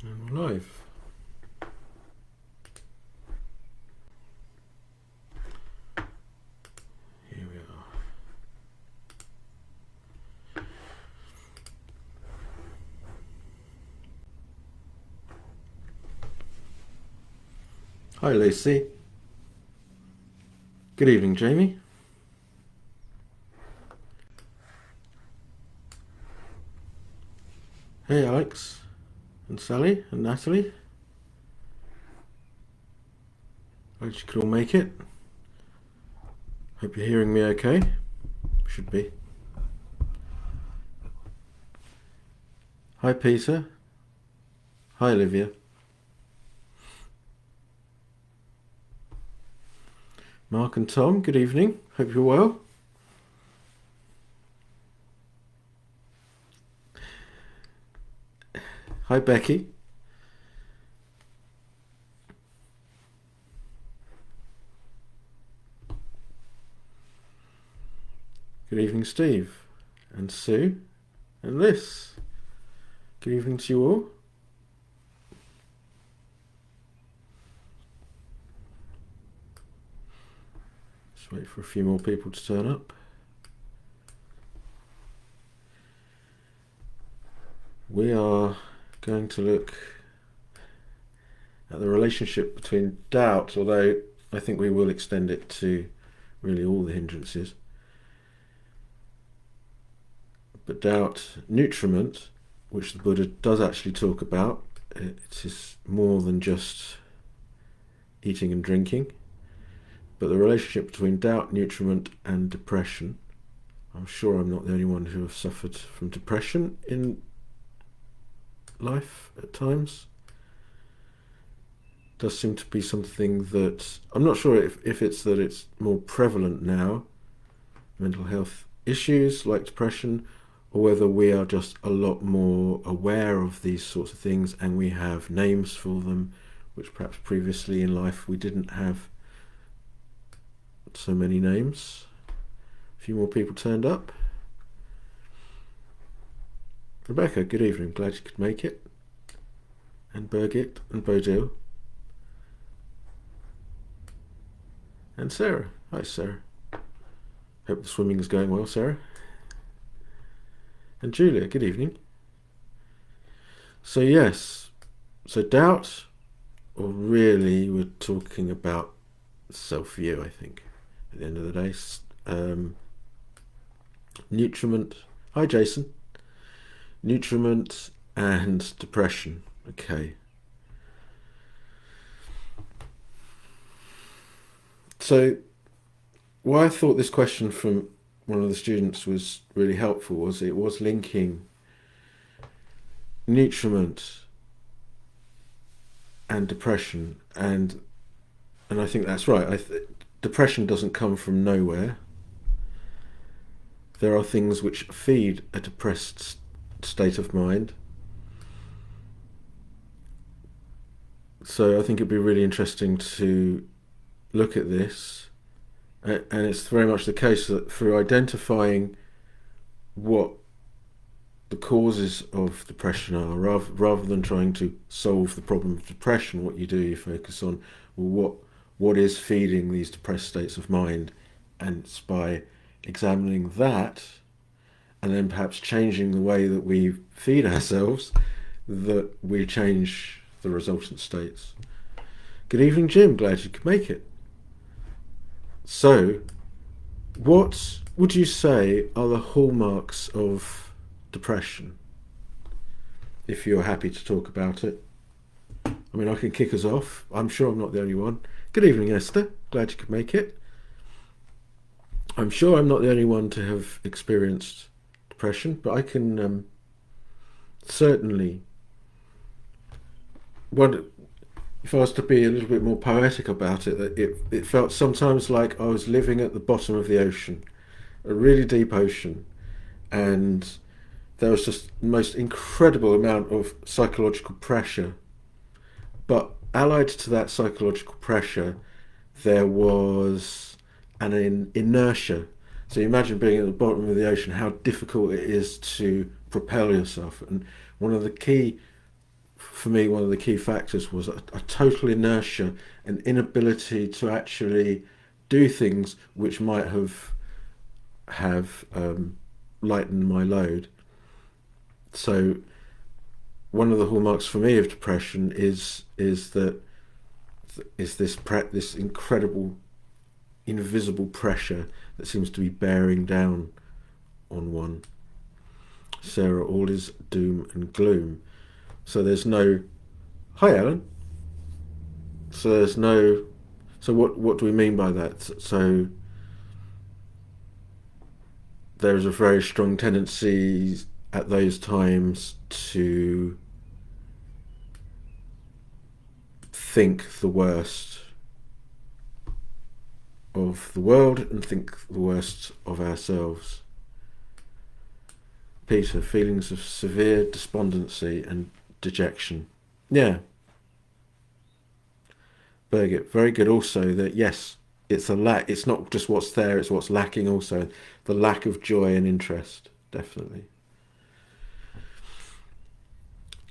And we're live. Here we are. Hi Lucy. Good evening, Jamie. Hey Alex and Sally and Natalie. Glad you could all make it. Hope you're hearing me okay. Should be. Hi Peter. Hi Olivia. Mark and Tom, good evening. Hope you're well. Hi Becky. Good evening Steve and Sue and Liz. Good evening to you all. Just wait for a few more people to turn up. We are going to look at the relationship between doubt, although I think we will extend it to really all the hindrances. But doubt, nutriment, which the Buddha does actually talk about, it is more than just eating and drinking, but the relationship between doubt, nutriment and depression. I'm sure I'm not the only one who have suffered from depression in life at times. Does seem to be something that I'm not sure if it's that it's more prevalent now, mental health issues like depression, or whether we are just a lot more aware of these sorts of things and we have names for them, which perhaps previously in life we didn't have so many names. A few more people turned up. Rebecca, good evening. Glad you could make it. And Birgit and Bodil. And Sarah. Hi, Sarah. Hope the swimming is going well, Sarah. And Julia, good evening. So yes, so doubt, or really we're talking about self-view, I think, at the end of the day. Nutriment. Hi, Jason. Nutriment and depression. Okay. So why I thought this question from one of the students was really helpful was it was linking nutriment and depression, and I think that's right. Depression doesn't come from nowhere. There are things which feed a depressed state of mind. So I think it'd be really interesting to look at this, and it's very much the case that through identifying what the causes of depression are, rather than trying to solve the problem of depression, what you do, you focus on, well, what is feeding these depressed states of mind, and it's by examining that and then perhaps changing the way that we feed ourselves that we change the resultant states. Good evening, Jim. Glad you could make it. So, what would you say are the hallmarks of depression? If you're happy to talk about it. I mean, I can kick us off. I'm sure I'm not the only one. Good evening, Esther. Glad you could make it. I'm sure I'm not the only one to have experienced depression, but I can certainly... if I was to be a little bit more poetic about it, that it felt sometimes like I was living at the bottom of the ocean, a really deep ocean, and there was just the most incredible amount of psychological pressure. But allied to that psychological pressure, there was an inertia. So you imagine being at the bottom of the ocean, how difficult it is to propel yourself. And one of the key for me, one of the key factors was a total inertia, an inability to actually do things which might have lightened my load. So one of the hallmarks for me of depression is this incredible invisible pressure that seems to be bearing down on one. Sarah, all is doom and gloom. So there's no, hi Alan. So there's no, so what do we mean by that? So there's a very strong tendency at those times to think the worst of the world and think the worst of ourselves. Peter, feelings of severe despondency and dejection. Yeah. Birgit, very good also that yes, it's a lack. It's not just what's there, it's what's lacking also. The lack of joy and interest, definitely.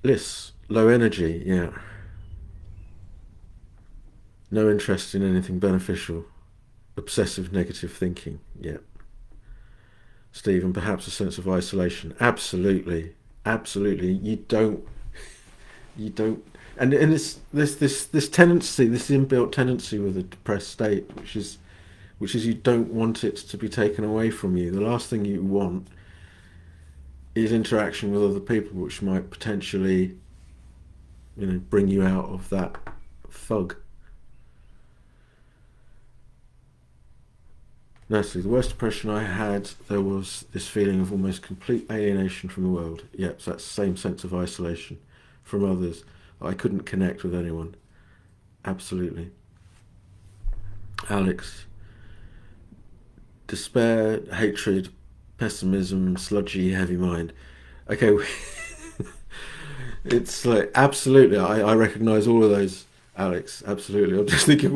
Liz, low energy, yeah. No interest in anything beneficial. Obsessive negative thinking, yeah. Stephen, perhaps a sense of isolation. Absolutely. Absolutely. You don't, and it's this tendency, this inbuilt tendency with a depressed state, which is you don't want it to be taken away from you. The last thing you want is interaction with other people, which might potentially, bring you out of that fog. Natalie, the worst depression I had, there was this feeling of almost complete alienation from the world. Yep, so that same sense of isolation from others. I couldn't connect with anyone. Absolutely. Alex, despair, hatred, pessimism, sludgy, heavy mind. Okay, it's like, absolutely, I recognise all of those, Alex, absolutely. I'm just thinking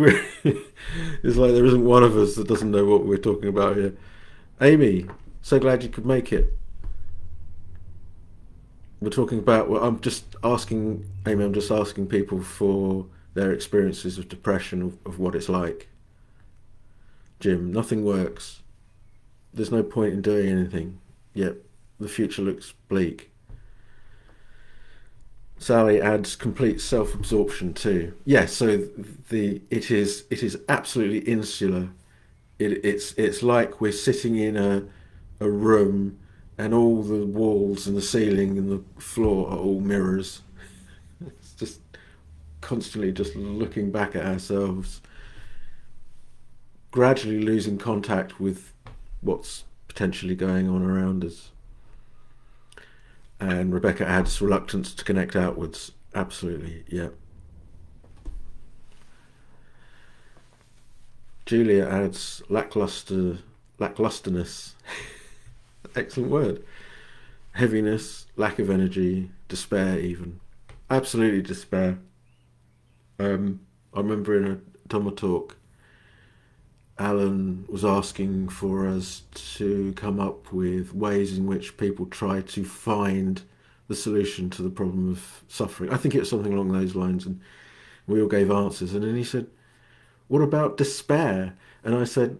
it's like there isn't one of us that doesn't know what we're talking about here. Amy, so glad you could make it. We're talking about, well, I'm just asking people for their experiences of depression, of what it's like. Jim, nothing works. There's no point in doing anything. Yep, the future looks bleak. Sally adds complete self-absorption too. Yes, so it is absolutely insular. It's like we're sitting in a room and all the walls and the ceiling and the floor are all mirrors. It's just constantly just looking back at ourselves, gradually losing contact with what's potentially going on around us. And Rebecca adds reluctance to connect outwards. Absolutely, yeah. Julia adds lacklusterness. Excellent word. Heaviness, lack of energy, despair even. Absolutely despair. I remember in a Dhamma talk, Alan was asking for us to come up with ways in which people try to find the solution to the problem of suffering. I think it was something along those lines, and we all gave answers. And then he said, what about despair? And I said,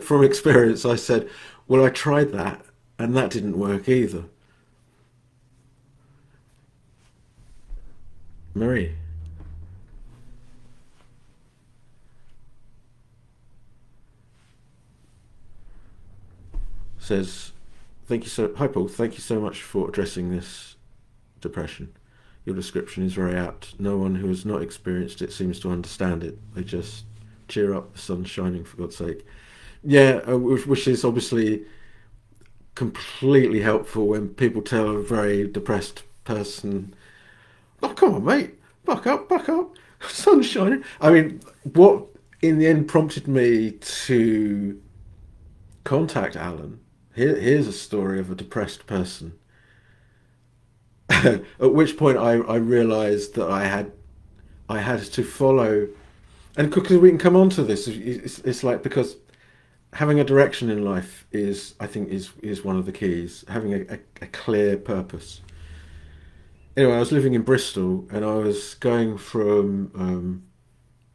from experience, I said, well, I tried that, and that didn't work either. Marie? Says, hi Paul, thank you so much for addressing this depression. Your description is very apt. No one who has not experienced it seems to understand it. They just cheer up, the sun's shining, for God's sake. Yeah, which is obviously completely helpful when people tell a very depressed person, oh, come on, mate, buck up, sun's shining. I mean, what in the end prompted me to contact Alan, here's a story of a depressed person. At which point I realised that I had to follow, and because we can come on to this, it's like, because having a direction in life is, I think, is one of the keys. Having a clear purpose. Anyway, I was living in Bristol, and I was going from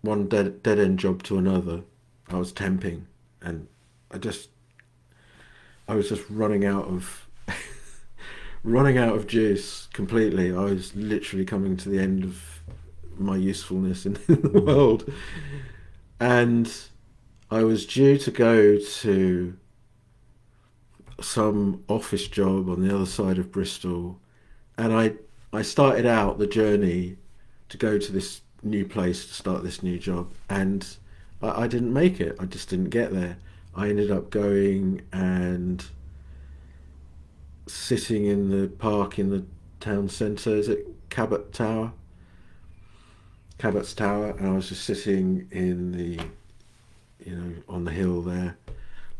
one dead end job to another. I was temping, and I just I was just running out of juice completely. I was literally coming to the end of my usefulness in the world, and I was due to go to some office job on the other side of Bristol, and I started out the journey to go to this new place to start this new job, and I didn't make it. I just didn't get there. I ended up going and sitting in the park in the town centre. Is it Cabot's Tower, and I was just sitting in the, on the hill there,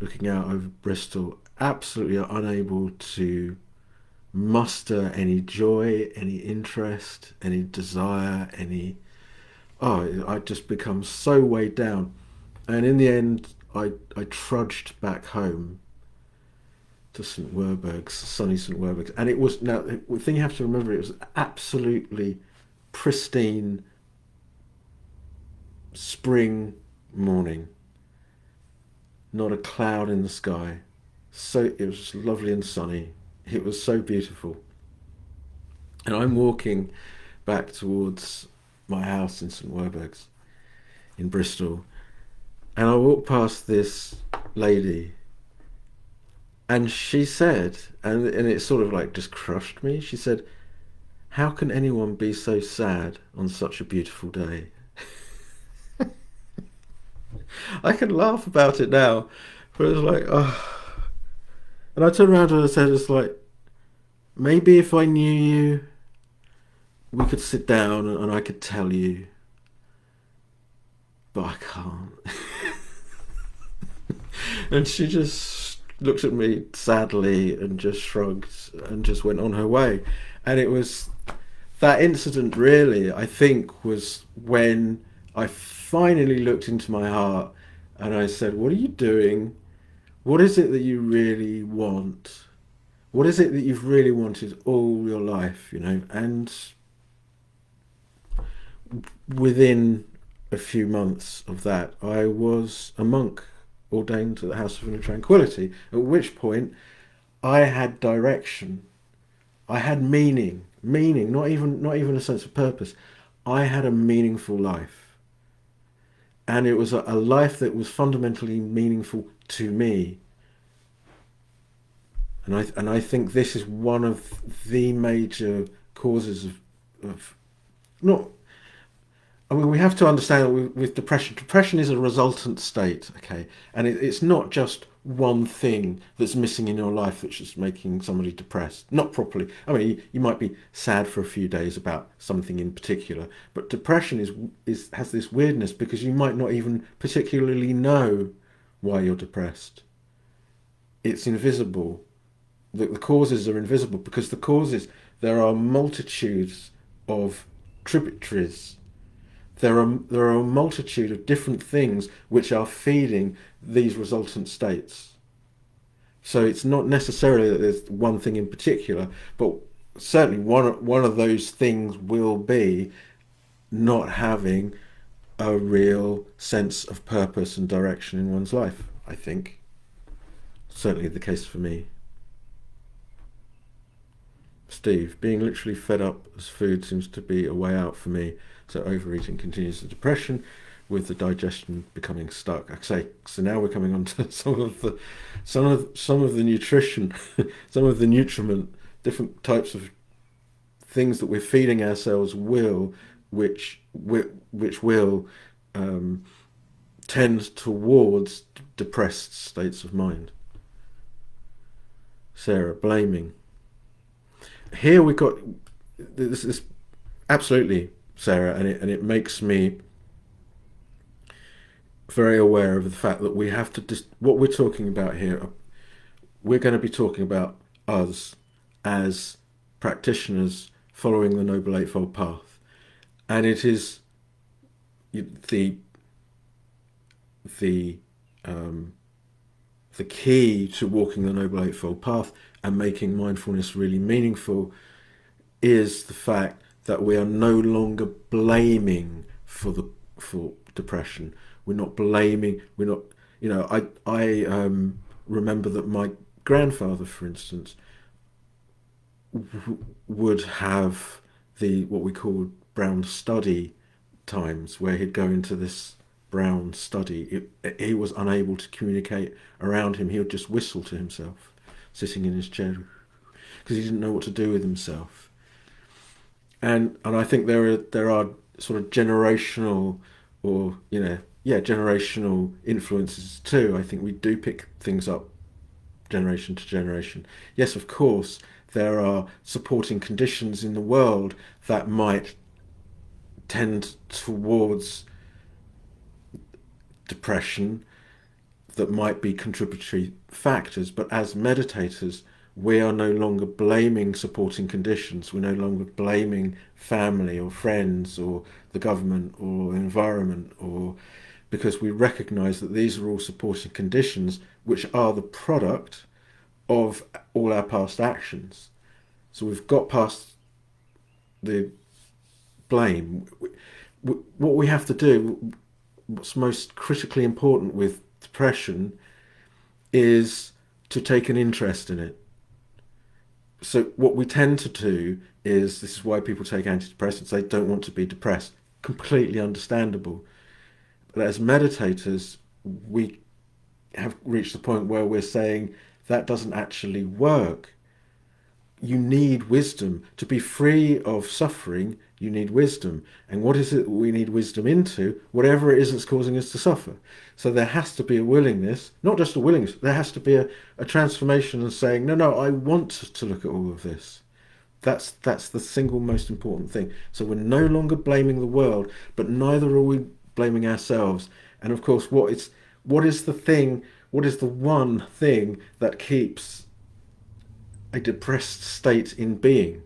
looking out over Bristol, absolutely unable to muster any joy, any interest, any desire, any. Oh, I'd just become so weighed down. And in the end, I trudged back home to St Werburgh's, sunny St Werburgh's. And it was, now, the thing you have to remember, it was absolutely pristine spring morning. Not a cloud in the sky. So it was lovely and sunny. It was so beautiful. And I'm walking back towards my house in St Werburgh's in Bristol, and I walked past this lady, and she said, and it sort of like just crushed me. She said, "How can anyone be so sad on such a beautiful day?" I can laugh about it now, but it's like, oh. And I turned around to her and said, "It's like, maybe if I knew you, we could sit down and I could tell you, but I can't." And she just looked at me sadly and just shrugged and just went on her way. And it was that incident, really, I think, was when I finally looked into my heart and I said, "What are you doing? What is it that you really want? What is it that you've really wanted all your life, you know?" And within a few months of that, I was a monk ordained to the House of Tranquillity, at which point I had direction. I had meaning, not even a sense of purpose. I had a meaningful life. And it was a life that was fundamentally meaningful to me. And I think this is one of the major causes of not. I mean, we have to understand that with depression, depression is a resultant state, okay? And it's not just one thing that's missing in your life that's just making somebody depressed. Not properly. I mean, you might be sad for a few days about something in particular, but depression is has this weirdness because you might not even particularly know why you're depressed. It's invisible. The causes are invisible because the causes, there are multitudes of tributaries. There are a multitude of different things which are feeding these resultant states. So it's not necessarily that there's one thing in particular, but certainly one of those things will be not having a real sense of purpose and direction in one's life, I think. Certainly the case for me. Steve, being literally fed up as food seems to be a way out for me. So overeating continues the depression, with the digestion becoming stuck. I say, so now we're coming on to some of the nutrition, some of the nutriment, different types of things that we're feeding ourselves which will tend towards depressed states of mind. Sarah, blaming. Here we got this is absolutely, Sarah, and it makes me very aware of the fact that we have to what we're talking about here. We're going to be talking about us as practitioners following the Noble Eightfold Path, and it is the the the key to walking the Noble Eightfold Path and making mindfulness really meaningful is the fact that we are no longer blaming for depression. We're not blaming. We're not. I remember that my grandfather, for instance, would have the what we call brown study times, where he'd go into this brown study. He was unable to communicate around him. He would just whistle to himself, sitting in his chair, because he didn't know what to do with himself. And I think there are sort of generational, or generational influences too. I think we do pick things up generation to generation. Yes, of course, there are supporting conditions in the world that might tend towards depression, that might be contributory factors, but as meditators, we are no longer blaming supporting conditions. We're no longer blaming family or friends or the government or environment, or because we recognize that these are all supporting conditions which are the product of all our past actions. So we've got past the blame. What we have to do, what's most critically important with depression, is to take an interest in it. So what we tend to do is, this is why people take antidepressants, they don't want to be depressed. Completely understandable. But as meditators, we have reached the point where we're saying that doesn't actually work. You need wisdom. To be free of suffering, you need wisdom. And what is it we need wisdom into? Whatever it is that's causing us to suffer. So there has to be a willingness, not just a willingness, there has to be a transformation and saying, no, I want to look at all of this. That's the single most important thing. So we're no longer blaming the world, but neither are we blaming ourselves. And of course, what is the one thing that keeps a depressed state in being?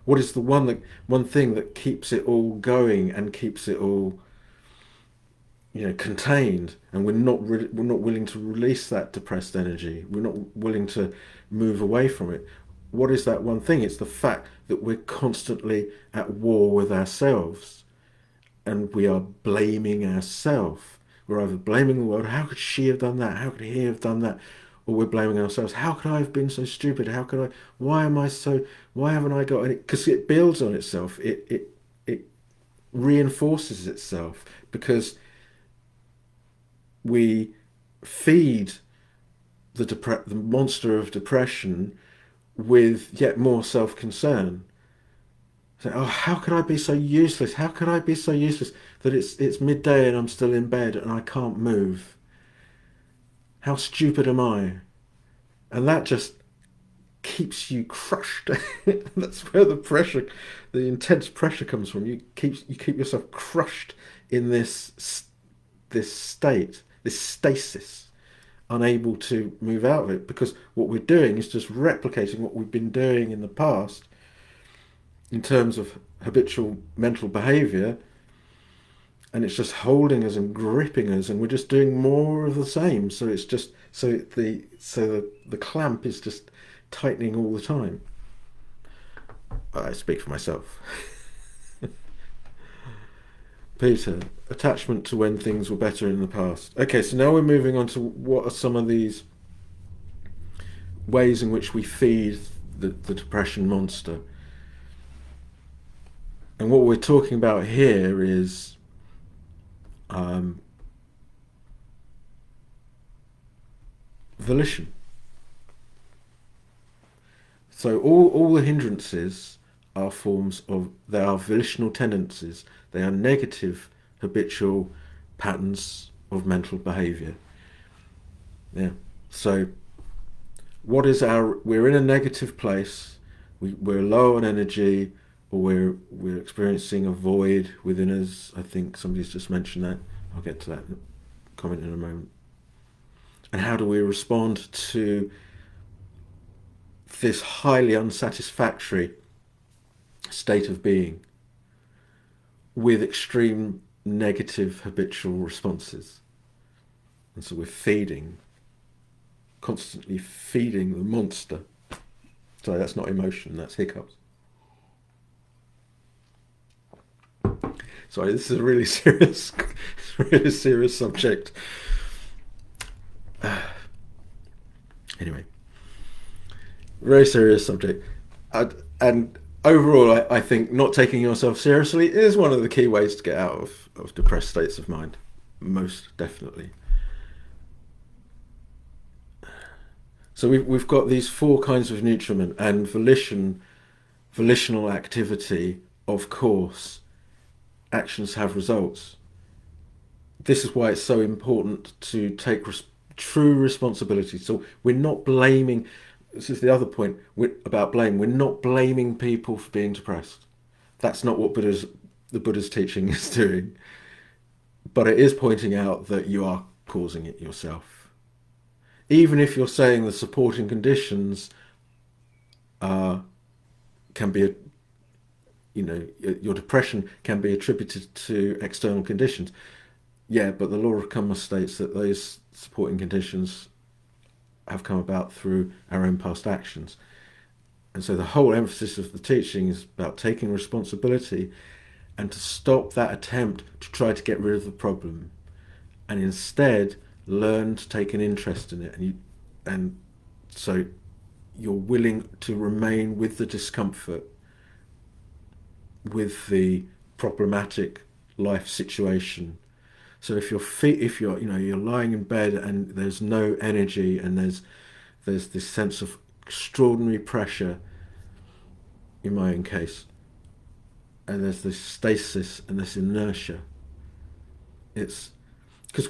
What is the one thing that keeps it all going and keeps it all, contained? And we're not willing to release that depressed energy. We're not willing to move away from it. What is that one thing? It's the fact that we're constantly at war with ourselves, and we are blaming ourselves. We're either blaming the world. How could she have done that? How could he have done that? Or we're blaming ourselves. How could I have been so stupid? How could I? Why haven't I got any? Because it builds on itself. It reinforces itself, because we feed the monster of depression with yet more self-concern. So, oh, how could I be so useless? How could I be so useless that it's midday and I'm still in bed and I can't move? How stupid am I? And that just keeps you crushed. That's where the intense pressure comes from. You keep yourself crushed in this state, this stasis, unable to move out of it, because what we're doing is just replicating what we've been doing in the past in terms of habitual mental behavior, and it's just holding us and gripping us, and we're just doing more of the same. So it's just the clamp is just tightening all the time. I speak for myself. Peter, attachment to when things were better in the past. Okay, so now we're moving on to what are some of these ways in which we feed the depression monster. And what we're talking about here is volition. So all the hindrances are they are volitional tendencies. They are negative habitual patterns of mental behavior. Yeah. So we're in a negative place, we're low on energy, or we're experiencing a void within us. I think somebody's just mentioned that. I'll get to that comment in a moment. And how do we respond to this highly unsatisfactory state of being with extreme negative habitual responses? And so we're constantly feeding the monster. Sorry, that's not emotion, that's hiccups. Sorry, this is a really serious, really serious subject. Anyway, very serious subject. And overall, I think not taking yourself seriously is one of the key ways to get out of depressed states of mind. Most definitely. So we've got these four kinds of nutriment, and volitional activity, of course, actions have results. This is why it's so important to take true responsibility. So we're not blaming. This is the other point about blame. We're not blaming people for being depressed. That's not what the Buddha's teaching is doing. But it is pointing out that you are causing it yourself. Even if you're saying the supporting conditions can be, your depression can be attributed to external conditions. Yeah, but the law of kamma states that those supporting conditions have come about through our own past actions. And so the whole emphasis of the teaching is about taking responsibility and to stop that attempt to try to get rid of the problem, and instead learn to take an interest in it. And so you're willing to remain with the discomfort, with the problematic life situation. So if you're lying in bed and there's no energy, and there's this sense of extraordinary pressure, in my own case, and there's this stasis and this inertia. It's because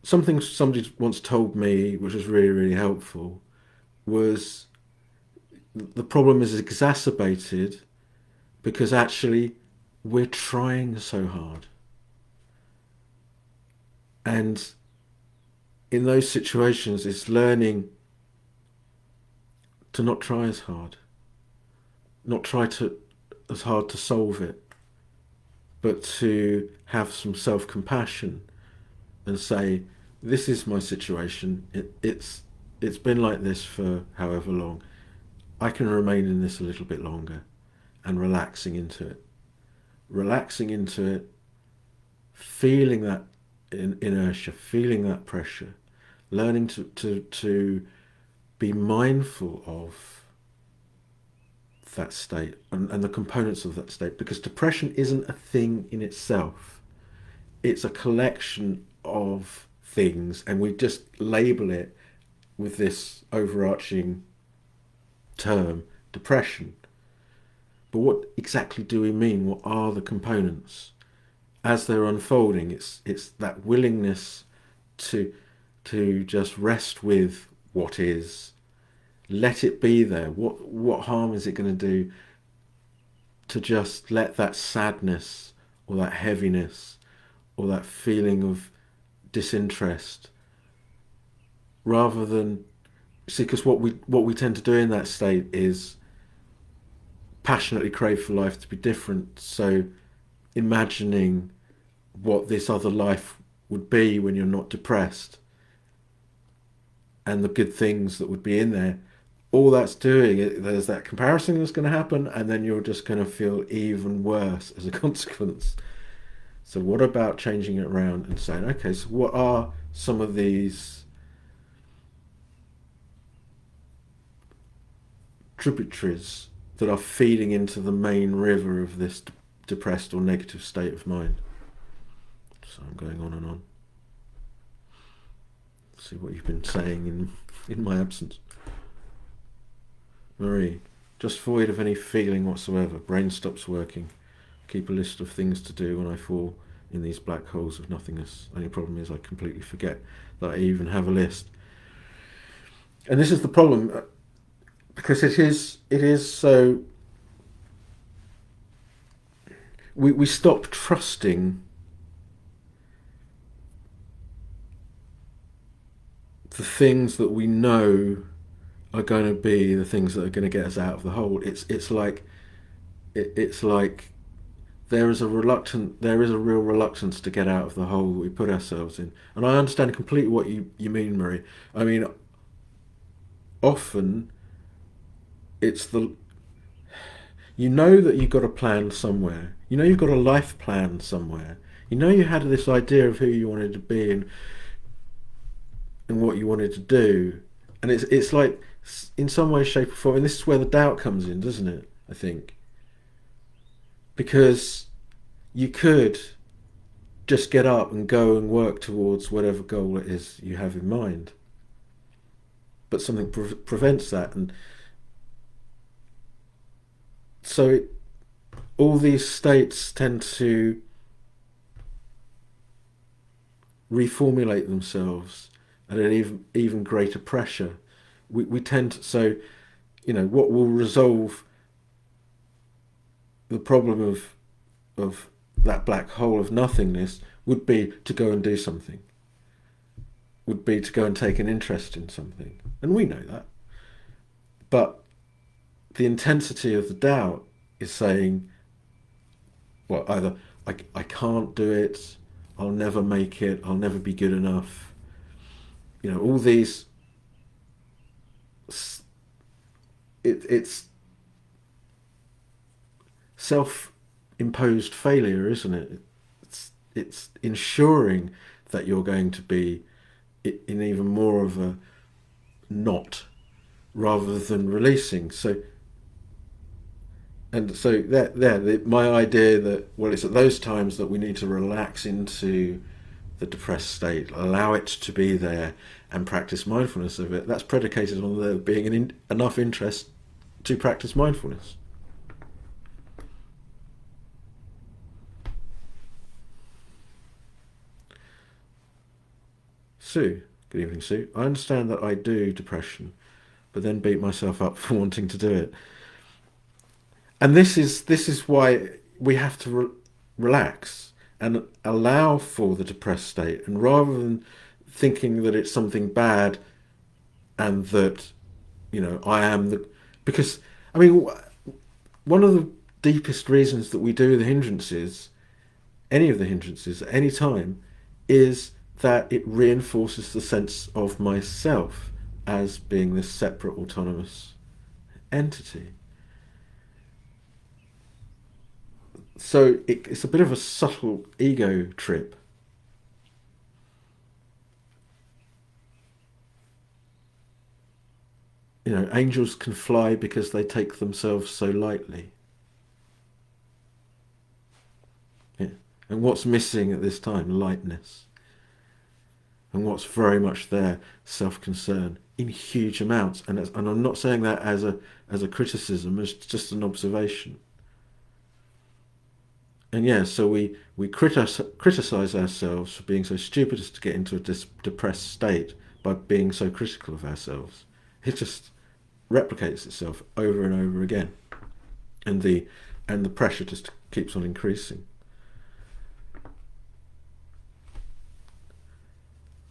something somebody once told me, which was really, really helpful, was the problem is exacerbated because actually we're trying so hard. And in those situations, it's learning to not try as hard, not try as hard to solve it, but to have some self-compassion and say, this is my situation. It's been like this for however long. I can remain in this a little bit longer, and relaxing into it, feeling that inertia, feeling that pressure, learning to be mindful of that state and the components of that state, because depression isn't a thing in itself. It's a collection of things, and we just label it with this overarching term, depression. But what exactly do we mean? What are the components? As they're unfolding, it's that willingness to just rest with what is, let it be there. What harm is it going to do to just let that sadness or that heaviness or that feeling of disinterest, rather than see, because what we tend to do in that state is passionately crave for life to be different. So imagining what this other life would be when you're not depressed, and the good things that would be in there, all that's doing, there's that comparison that's going to happen, and then you're just going to feel even worse as a consequence. So what about changing it around and saying, okay, so what are some of these tributaries that are feeding into the main river of this depressed or negative state of mind? So I'm going on and on. See what you've been saying in my absence. Marie, just void of any feeling whatsoever. Brain stops working. Keep a list of things to do when I fall in these black holes of nothingness. Only problem is I completely forget that I even have a list. And this is the problem, because it is so. We stop trusting the things that we know are going to be the things that are going to get us out of the hole. It's like there is a real reluctance to get out of the hole that we put ourselves in. And I understand completely what you mean, Marie. I mean, often it's You know that you've got a plan somewhere. You know you've got a life plan somewhere. You know you had this idea of who you wanted to be and what you wanted to do. And it's like, in some way, shape, or form, and this is where the doubt comes in, doesn't it? I think. Because you could just get up and go and work towards whatever goal it is you have in mind. But something prevents that. And so all these states tend to reformulate themselves at an even greater pressure. We tend to, so, what will resolve the problem of that black hole of nothingness would be to go and do something, would be to go and take an interest in something. And we know that. But the intensity of the doubt is saying, well, either I can't do it, I'll never make it, I'll never be good enough. All these, it's self-imposed failure, isn't it? It's ensuring that you're going to be in even more of a knot rather than releasing. So my idea that, well, it's at those times that we need to relax into the depressed state, allow it to be there, and practice mindfulness of it. That's predicated on there being enough interest to practice mindfulness. Sue, good evening, Sue. I understand that I do depression, but then beat myself up for wanting to do it. And this is why we have to relax and allow for the depressed state, and rather than thinking that it's something bad and that I am because one of the deepest reasons that we do the hindrances, any of the hindrances at any time, is that it reinforces the sense of myself as being this separate autonomous entity. So it's a bit of a subtle ego trip. Angels can fly because they take themselves so lightly. Yeah. And what's missing at this time? Lightness. And what's very much there? Self-concern in huge amounts. And I'm not saying that as a criticism, it's just an observation. And yeah, so we criticize ourselves for being so stupid as to get into a depressed state by being so critical of ourselves. It just replicates itself over and over again, and the pressure just keeps on increasing.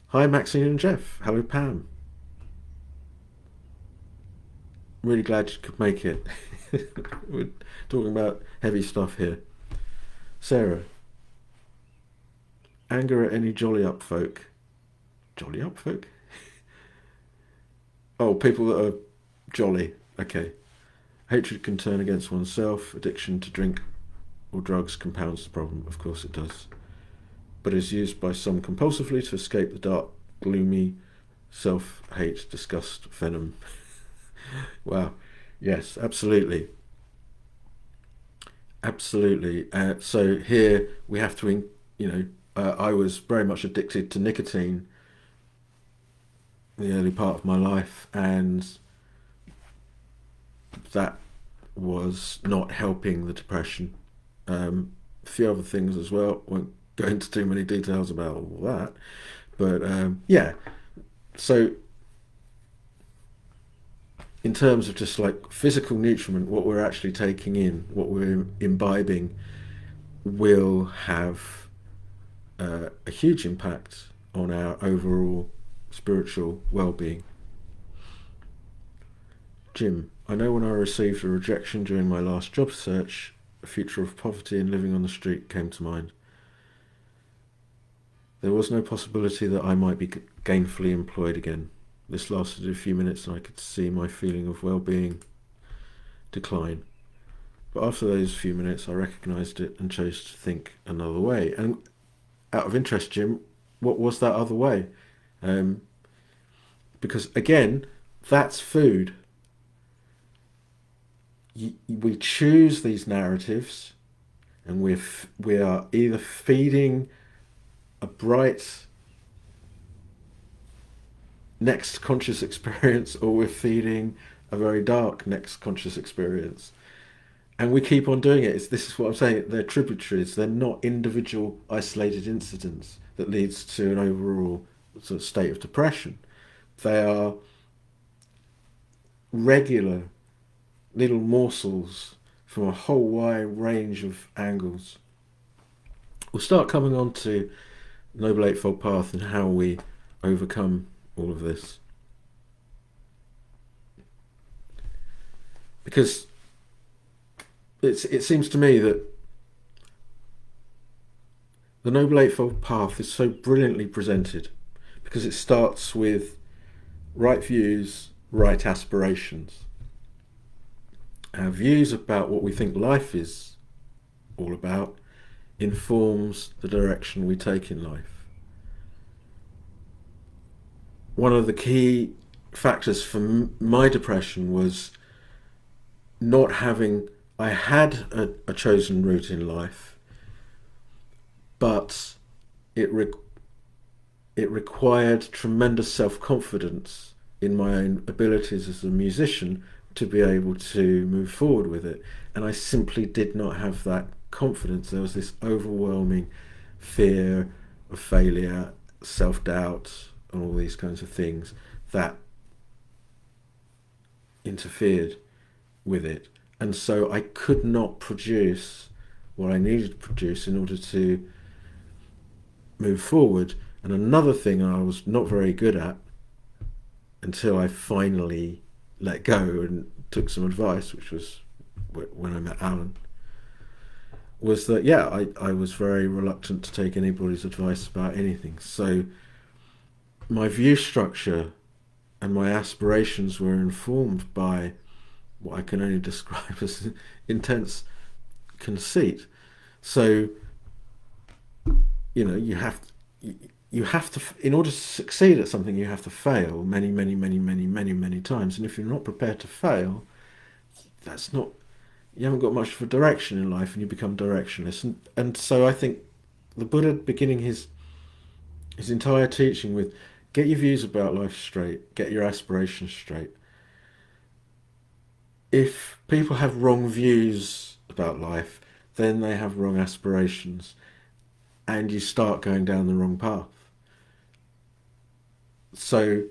Hi, Maxine and Jeff. Hello, Pam. Really glad you could make it. We're talking about heavy stuff here. Sarah. Anger at any jolly up folk. Jolly up folk? Oh, people that are jolly. Okay. Hatred can turn against oneself. Addiction to drink or drugs compounds the problem. Of course it does. But is used by some compulsively to escape the dark, gloomy self-hate, disgust, venom. Wow. Yes, absolutely. Absolutely. So here we have to, I was very much addicted to nicotine in the early part of my life, and that was not helping the depression. A few other things as well. Won't go into too many details about all that, but yeah. So in terms of just like physical nutriment, what we're actually taking in, what we're imbibing, will have a huge impact on our overall spiritual well-being. Jim, I know when I received a rejection during my last job search, a future of poverty and living on the street came to mind. There was no possibility that I might be gainfully employed again. This lasted a few minutes and I could see my feeling of well-being decline. But after those few minutes, I recognised it and chose to think another way. And out of interest, Jim, what was that other way? Um, because again, that's food. We choose these narratives, and we are either feeding a bright next conscious experience, or we're feeding a very dark next conscious experience. And we keep on doing it. This is what I'm saying. They're tributaries. They're not individual isolated incidents that leads to an overall sort of state of depression. They are regular little morsels from a whole wide range of angles. We'll start coming on to Noble Eightfold Path and how we overcome all of this. Because it seems to me that the Noble Eightfold Path is so brilliantly presented because it starts with right views, right aspirations. Our views about what we think life is all about informs the direction we take in life. One of the key factors for my depression was not having... I had a chosen route in life, but it required tremendous self-confidence in my own abilities as a musician to be able to move forward with it. And I simply did not have that confidence. There was this overwhelming fear of failure, self-doubt, and all these kinds of things that interfered with it. And so I could not produce what I needed to produce in order to move forward. And another thing I was not very good at until I finally let go and took some advice, which was when I met Alan, was that, I was very reluctant to take anybody's advice about anything. So my view structure and my aspirations were informed by what I can only describe as intense conceit. So, you have to, in order to succeed at something, you have to fail many, many, many, many, many, many times. And if you're not prepared to fail, you haven't got much of a direction in life, and you become directionless. And so I think the Buddha, beginning his entire teaching with, get your views about life straight, get your aspirations straight. If people have wrong views about life, then they have wrong aspirations, and you start going down the wrong path. So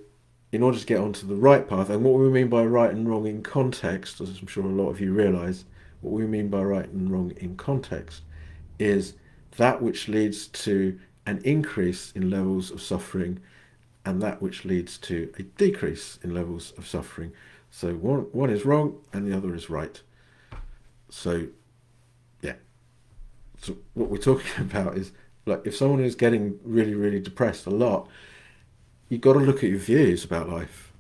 in order to get onto the right path, and what we mean by right and wrong in context, as I'm sure a lot of you realise, what we mean by right and wrong in context is that which leads to an increase in levels of suffering and that which leads to a decrease in levels of suffering. So one is wrong and the other is right. So, yeah. So what we're talking about is, like, if someone is getting really, really depressed a lot, you've got to look at your views about life.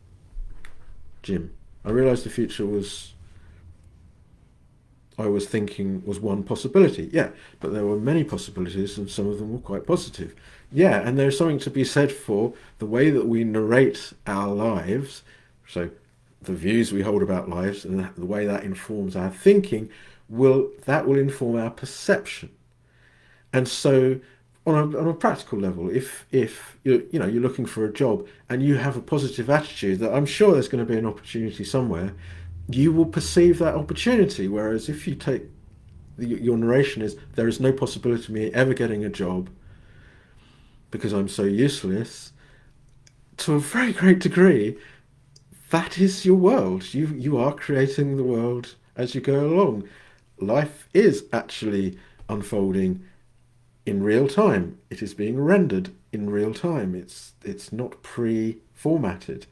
Jim, I realised the future I was thinking was one possibility. Yeah, but there were many possibilities and some of them were quite positive. Yeah, and there's something to be said for the way that we narrate our lives. So the views we hold about lives and the way that informs our thinking will inform our perception. And so on a practical level, if you're looking for a job and you have a positive attitude that I'm sure there's going to be an opportunity somewhere, you will perceive that opportunity. Whereas if you take your narration is, there is no possibility of me ever getting a job because I'm so useless, to a very great degree, that is your world. You are creating the world as you go along. Life is actually unfolding in real time. It is being rendered in real time. It's not pre-formatted.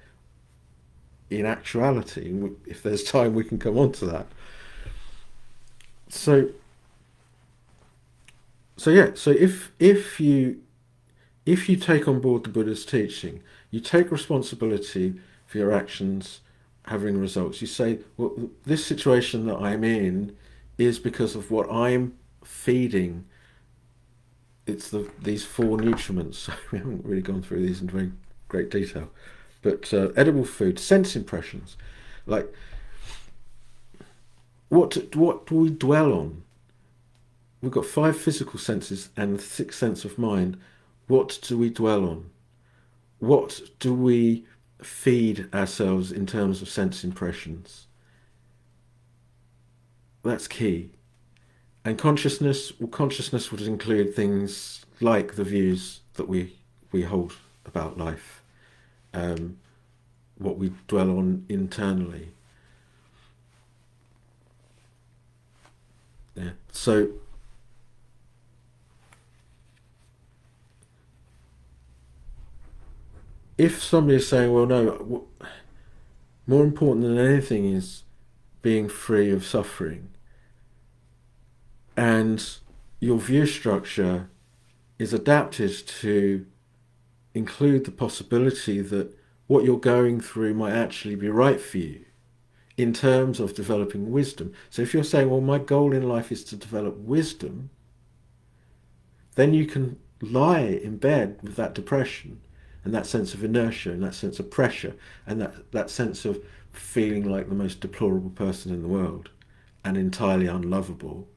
In actuality, if there's time, we can come on to that. So if you take on board the Buddha's teaching, you take responsibility for your actions having results. You say, well, this situation that I'm in is because of what I'm feeding. It's these four nutriments. We haven't really gone through these in very great detail, but edible food, sense impressions, like what do we dwell on? We've got five physical senses and the sixth sense of mind. What do we dwell on? What do we feed ourselves in terms of sense impressions? That's key. And consciousness, well, consciousness would include things like the views that we hold about life, um, what we dwell on internally. Yeah. So if somebody is saying, well, no, more important than anything is being free of suffering, and your view structure is adapted to include the possibility that what you're going through might actually be right for you in terms of developing wisdom. So if you're saying, well, my goal in life is to develop wisdom, then you can lie in bed with that depression and that sense of inertia and that sense of pressure and that sense of feeling like the most deplorable person in the world and entirely unlovable.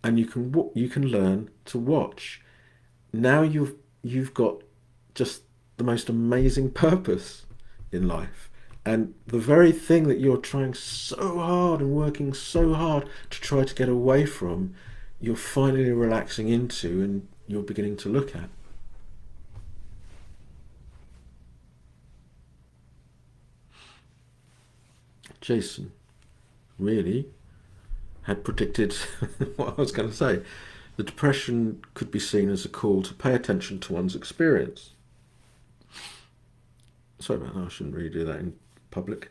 And you can learn to watch. Now you've got just the most amazing purpose in life. And the very thing that you're trying so hard and working so hard to try to get away from, you're finally relaxing into and you're beginning to look at. Jason really had predicted what I was going to say. The depression could be seen as a call to pay attention to one's experience. Sorry about that, I shouldn't really do that in public.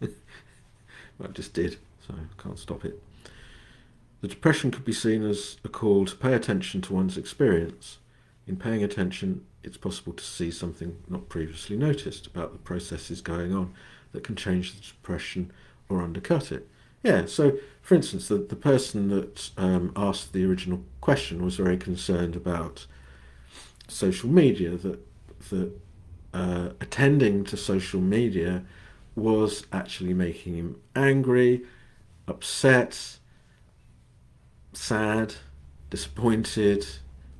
I just did, so I can't stop it. The depression could be seen as a call to pay attention to one's experience. In paying attention, it's possible to see something not previously noticed about the processes going on that can change the depression or undercut it. Yeah, so for instance, the person that asked the original question was very concerned about social media, that attending to social media was actually making him angry, upset, sad, disappointed,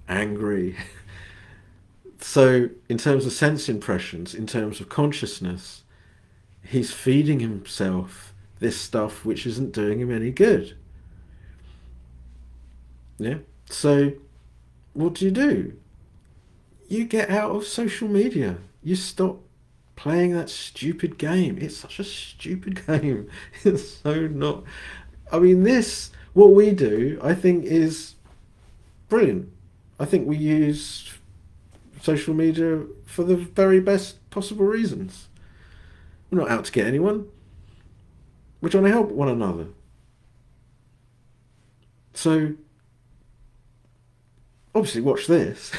angry. So, in terms of sense impressions, in terms of consciousness, he's feeding himself this stuff which isn't doing him any good. Yeah? So, what do? You get out of social media. You stop playing that stupid game. It's such a stupid game. It's so not. I mean, what we do, I think, is brilliant. I think we use social media for the very best possible reasons. We're not out to get anyone. We're trying to help one another. So, obviously, watch this.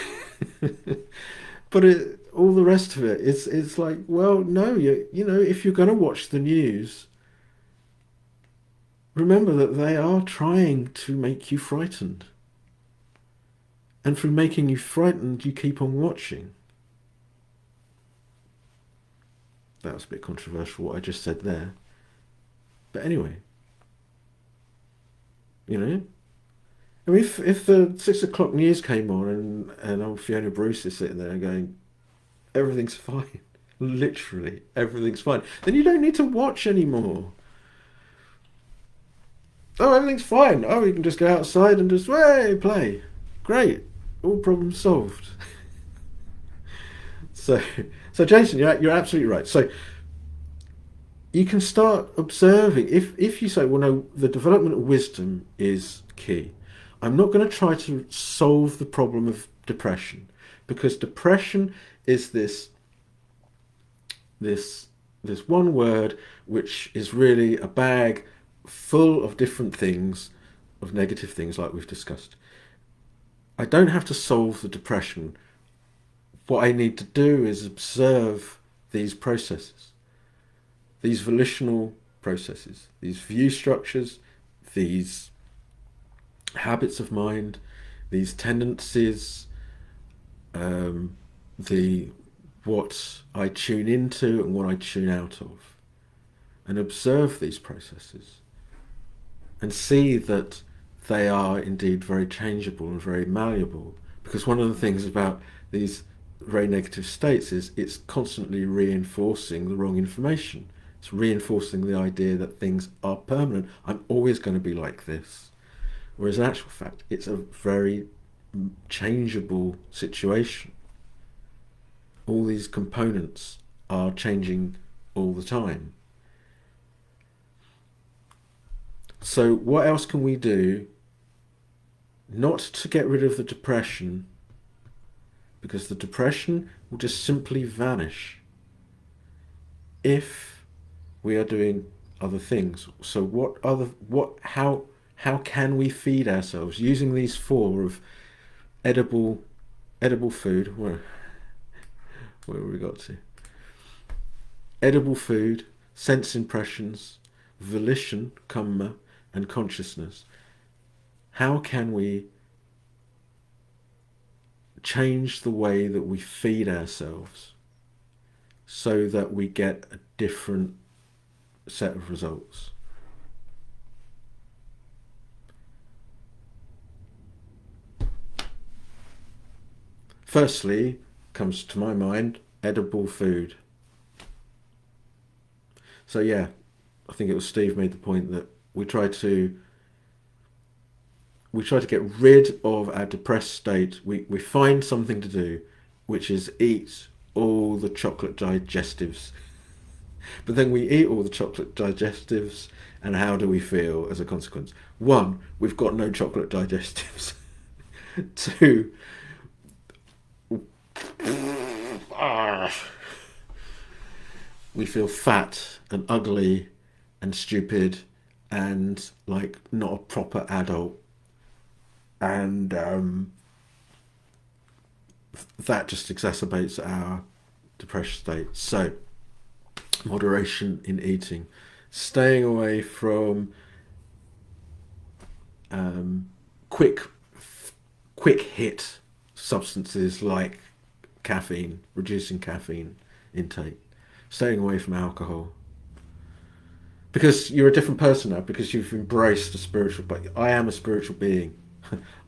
But all the rest of it, it's like, well, no, you know, if you're going to watch the news, remember that they are trying to make you frightened. And through making you frightened, you keep on watching. That was a bit controversial, what I just said there. But anyway, you know, I mean, if the 6 o'clock news came on and old Fiona Bruce is sitting there going, everything's fine, literally everything's fine, then you don't need to watch anymore. Oh, everything's fine. Oh, you can just go outside and just play. Great, all problems solved. so, so Jason, you're absolutely right. So you can start observing. If you say, well, no, the development of wisdom is key. I'm not going to try to solve the problem of depression, because depression is this one word which is really a bag full of different things, of negative things like we've discussed. I don't have to solve the depression. What I need to do is observe these processes, these volitional processes, these view structures, these habits of mind, these tendencies, the what I tune into and what I tune out of, and observe these processes and see that they are indeed very changeable and very malleable. Because one of the things about these very negative states is it's constantly reinforcing the wrong information. It's reinforcing the idea that things are permanent. I'm always going to be like this. Whereas in actual fact, it's a very changeable situation. All these components are changing all the time. So what else can we do not to get rid of the depression, because the depression will just simply vanish if we are doing other things. So how can we feed ourselves using these four of edible food? Where have we got to? Edible food, sense impressions, volition, kamma, and consciousness. How can we change the way that we feed ourselves so that we get a different set of results? Firstly, comes to my mind, edible food. So yeah, I think it was Steve made the point that we try to get rid of our depressed state. We find something to do, which is eat all the chocolate digestives. But then we eat all the chocolate digestives, and how do we feel as a consequence? One, we've got no chocolate digestives. Two, we feel fat and ugly and stupid and like not a proper adult. And that just exacerbates our depressed state. So, moderation in eating, staying away from quick hit substances like caffeine, reducing caffeine intake, staying away from alcohol. Because you're a different person now, because you've embraced a spiritual, but I am a spiritual being.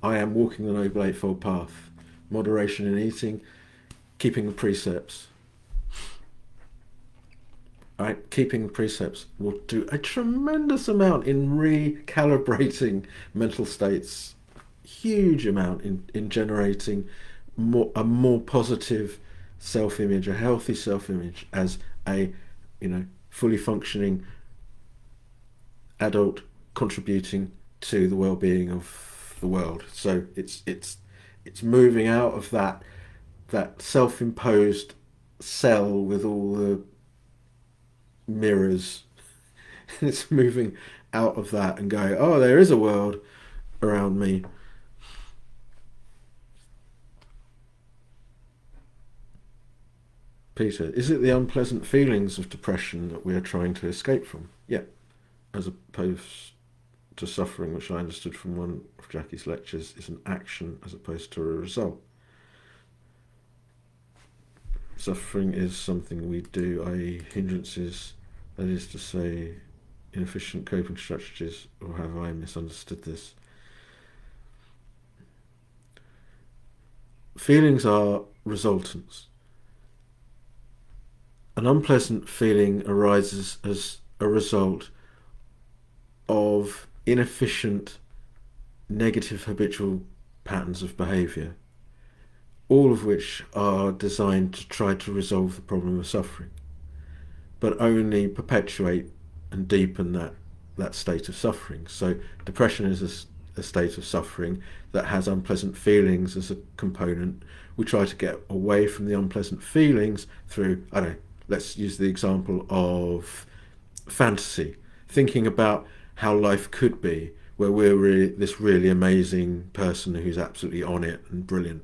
I am walking the Noble Eightfold Path. Moderation in eating, keeping the precepts. Right? Keeping the precepts will do a tremendous amount in recalibrating mental states. Huge amount in generating a more positive self-image, a healthy self-image as a fully functioning adult contributing to the well-being of the world. So it's moving out of that self-imposed cell with all the mirrors. It's moving out of that and going, oh, there is a world around me. Peter, is it the unpleasant feelings of depression that we are trying to escape from? Yeah, as opposed to suffering, which I understood from one of Jackie's lectures, is an action as opposed to a result. Suffering is something we do, i.e. hindrances, that is to say, inefficient coping strategies, or have I misunderstood this? Feelings are resultants. An unpleasant feeling arises as a result of inefficient, negative habitual patterns of behaviour, all of which are designed to try to resolve the problem of suffering, but only perpetuate and deepen that state of suffering. So depression is a state of suffering that has unpleasant feelings as a component. We try to get away from the unpleasant feelings through, let's use the example of fantasy, thinking about how life could be, where we're this really amazing person who's absolutely on it and brilliant.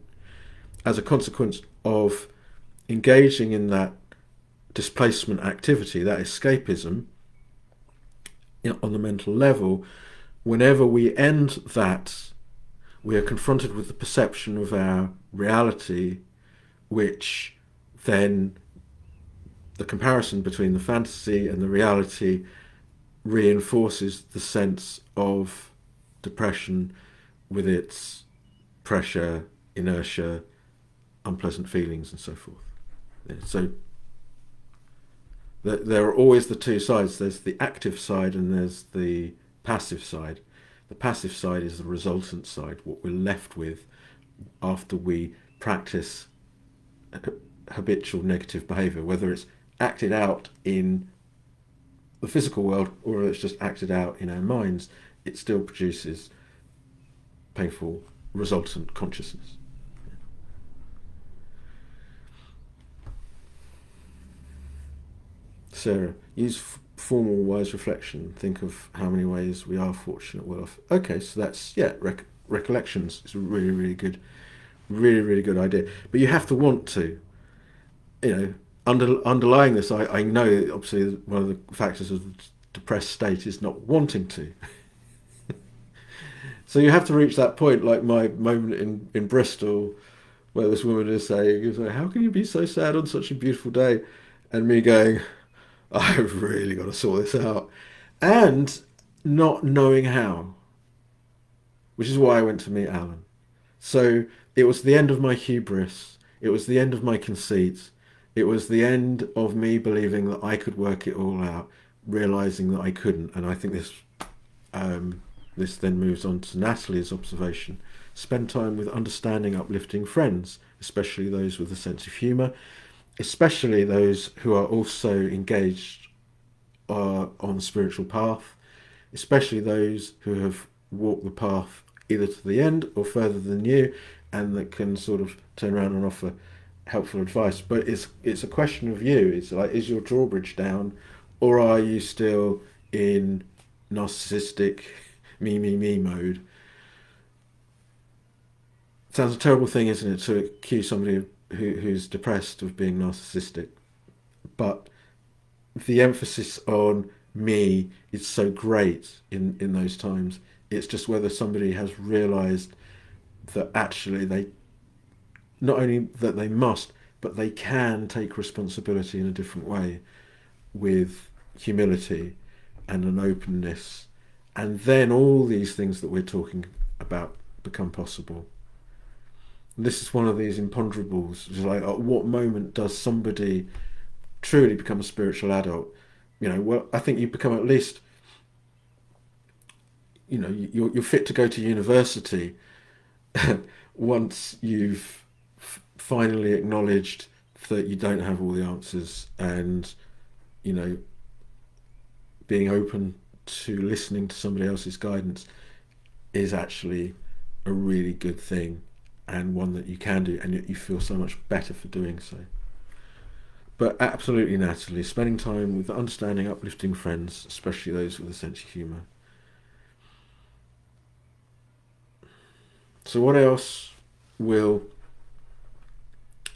As a consequence of engaging in that displacement activity, that escapism, on the mental level, whenever we end that, we are confronted with the perception of our reality, which then the comparison between the fantasy and the reality reinforces the sense of depression with its pressure, inertia, unpleasant feelings, and so forth. So there are always the two sides. There's the active side and there's the passive side. The passive side is the resultant side, what we're left with after we practice habitual negative behavior, whether it's acted out in the physical world or it's just acted out in our minds. It still produces painful resultant consciousness. Sarah, use formal wise reflection. Think of how many ways we are fortunate, well off. Okay, so that's recollections is a really good idea. But you have to want to, underlying this. I know obviously one of the factors of the depressed state is not wanting to. So you have to reach that point, like my moment in Bristol, where this woman is saying, "How can you be so sad on such a beautiful day?" And me going, "I've really got to sort this out," and not knowing how, which is why I went to meet Alan. So it was the end of my hubris. It was the end of my conceit. It was the end of me believing that I could work it all out, realizing that I couldn't. And I think this then moves on to Natalie's observation. Spend time with understanding, uplifting friends, especially those with a sense of humour, especially those who are also engaged on the spiritual path, especially those who have walked the path either to the end or further than you, and that can sort of turn around and offer helpful advice. But it's a question of you. It's like, is your drawbridge down, or are you still in narcissistic me mode? Sounds a terrible thing, isn't it, to accuse somebody who's depressed of being narcissistic, but the emphasis on me is so great in those times. It's just whether somebody has realized that actually they, not only that they must, but they can take responsibility in a different way, with humility and an openness, and then all these things that we're talking about become possible. This is one of these imponderables. It's like, at what moment does somebody truly become a spiritual adult? Well, I think you become at least, you're fit to go to university once you've finally acknowledged that you don't have all the answers, and being open to listening to somebody else's guidance is actually a really good thing, and one that you can do, and you feel so much better for doing so. But absolutely, Natalie, spending time with understanding, uplifting friends, especially those with a sense of humour. So what else will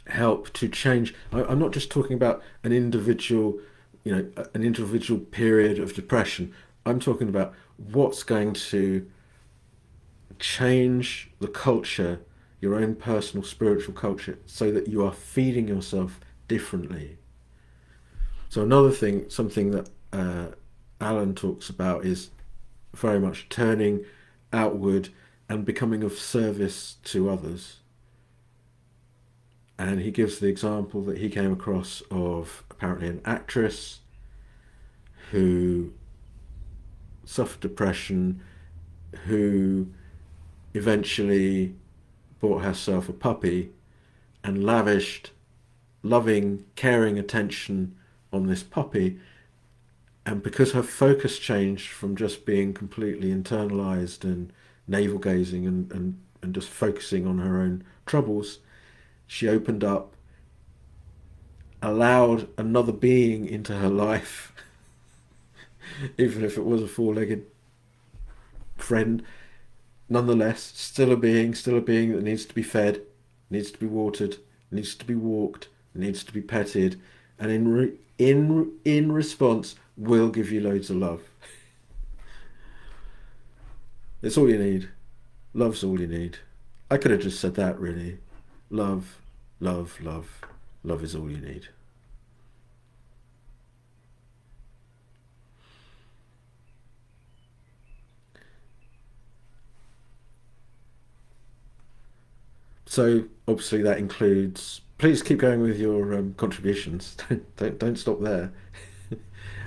help to change? I'm not just talking about an individual period of depression. I'm talking about what's going to change the culture, your own personal spiritual culture, so that you are feeding yourself differently. So another thing, something that Alan talks about, is very much turning outward and becoming of service to others. And he gives the example that he came across of apparently an actress who suffered depression, who eventually bought herself a puppy and lavished loving, caring attention on this puppy. And because her focus changed from just being completely internalized and navel gazing and just focusing on her own troubles, she opened up, allowed another being into her life, even if it was a four-legged friend, nonetheless, still a being that needs to be fed, needs to be watered, needs to be walked, needs to be petted, and in response will give you loads of love. It's all you need. Love's all you need. I could have just said that, really. Love, love, love. Love is all you need. So obviously that includes. Please keep going with your contributions. Don't stop there.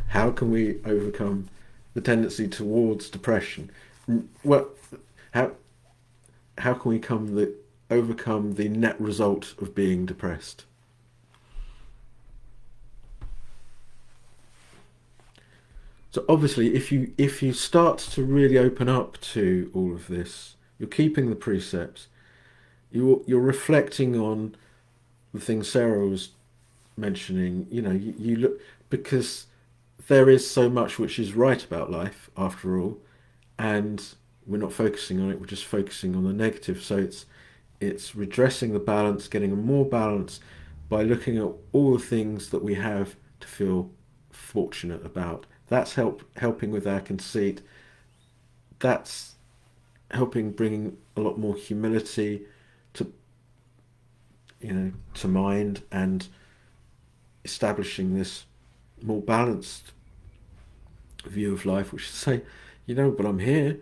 How can we overcome the tendency towards depression? Well, how can we overcome the net result of being depressed? So obviously, if you start to really open up to all of this, you're keeping the precepts. You're reflecting on the things Sarah was mentioning. You look, because there is so much which is right about life after all, and we're not focusing on it. We're just focusing on the negative. So it's redressing the balance, getting a more balance by looking at all the things that we have to feel fortunate about. That's helping with our conceit. That's helping bring a lot more humility to to mind, and establishing this more balanced view of life, which is to say, but I'm here.